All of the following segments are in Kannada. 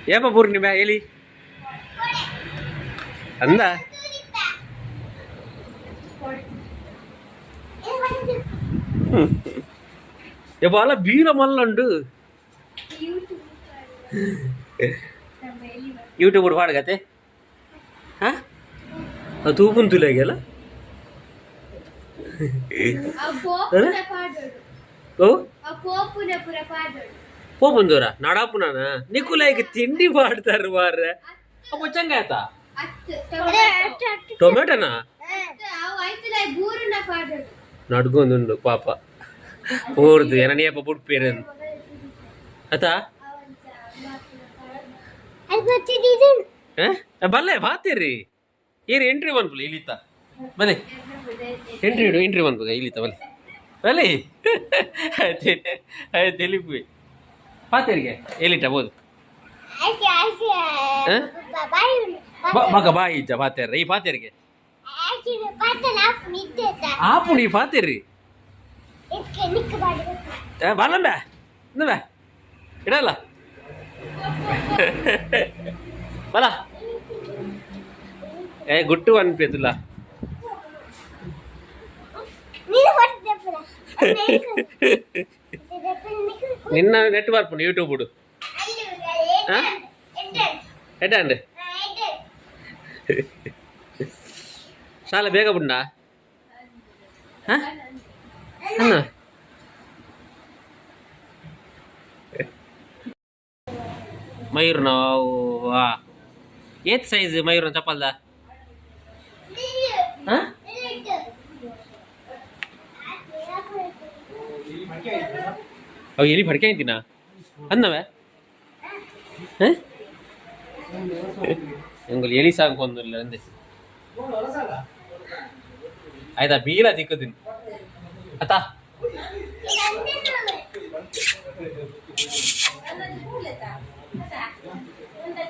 ಏಪ ಪೂರ್ಣಿಮೆ ಹೇಳಿ ಅಂದ ಎಬಾಲ ಬೀರ ಮಲ್ಲಂಡು ಯೂಟ್ಯೂಬ್ ಪಾಡ್ಗತೆ ಹಾ ತೂಪುನ್ ತುಲಾಗೆಲ್ಲ ಓ పోపుందూరా నడాపునానా నీకు లైక్ తిండి వాడతారు వారు అప్పు చంగాయత టొమాటోనా నడుగుందుండు పాప ఊరుదు ఎననియప్ప పుట్టిపోయారు అత ಬಲ್ಲೆ ಬಾತೀರಿ ಏರಿ ಎಂಟ್ರಿ ಬಂದ್ಬಿಡಿ ಇಲ್ಲಿತ್ತ ಬನ್ನಿ ಎಂಟ್ರಿ ಬಂದ್ಬಿಗ ಇಲ್ಲಿತ್ತ ಬನ್ನಿ ಬನ್ನಿ తెలిపోయి ಪಾತೇರಿಗೆ ಎಲ್ಲಿಟ್ಟ ಬೋದು ಮಗ ಬಾಯಿ ಇಜ್ಜ ಪಾತೇರ ಈ ಪಾತೇರಿಗೆ ಆಪುಣಿ ಈ ಪಾತೇರಿ ಬಲ್ಲಂಬೆ ಇಂದಬೆ ಇಡಲ್ಲ ಬಲ ಗುಟ್ಟು ಅನ್ಪೇತಿಲ್ಲ నిన్న నెట్ వర్క్ యూట్యూబ్ ఎట్టండి చాలా ಬೇಗ ಬುಂಡ ಮಯೂರ್ನ ಏತ್ ಸೈಜ್ ಮಯೂರ್ನ ಚಪ್ಪಲ್ದ ಅವು ಎಲಿ ಫಡ್ಕೆ ಅಂತೀನ ಅನ್ನವೇ ಎಂಗಲ್ ಎಲಿ ಸಾಂಕೊಂದಿಲ್ಲ ಅಂದೆ ಆಯ್ತಾ ಬೀಲ ತಿಕ್ಕದಿನ್ ಅತ್ತ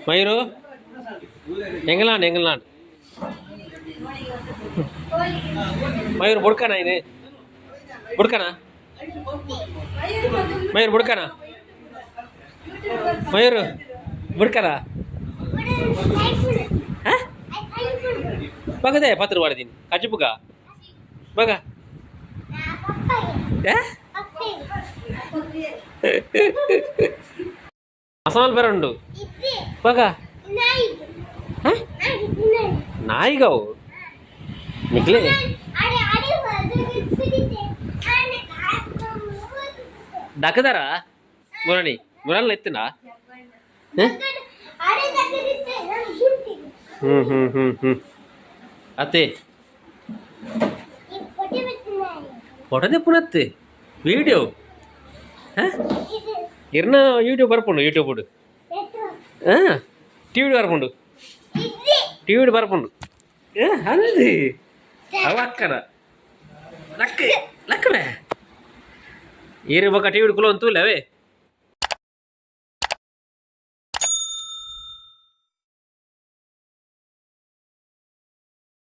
ಮಯೂರು ಎಂಗಲಾಂಡ್ ಎಂಗಲಾಂಡ್ ಮಯೂರು ಬುಡ್ಕಣ ಇದೆ ಬುಡ್ಕಣ ಮಯೂರ್ ಬುಡ್ಕಣ ಮಯೂರು ಬುಡ್ಕಣ ಬಗದೆ ಪತ್ರ ವಾಡದೀನಿ ಕಚ್ಚಿಪುಗ ಬಗ ಮಸಾಲ್ ಬೇರೆ ಉಂಡು ಬಗ ನಾಯಿಗವು ನಿಕ್ಲೆ ಡಾಕದಾರ ಮುರಣಿ ಮುರಲ್ಲ ಎತ್ತಿನ ಅತ್ತೆ ಫೋಟೋ ತೆಪ್ಪುನತ್ತೆ వీడియో ఇర్న యూట్యూబ్ పరపండు యూట్యూబ్ టీవీ పరపండు టీవీ పరపండు అంది అవ అక్కన లక్క లక్కనే ఏరి ఒక టీవీ కులం తూలేవే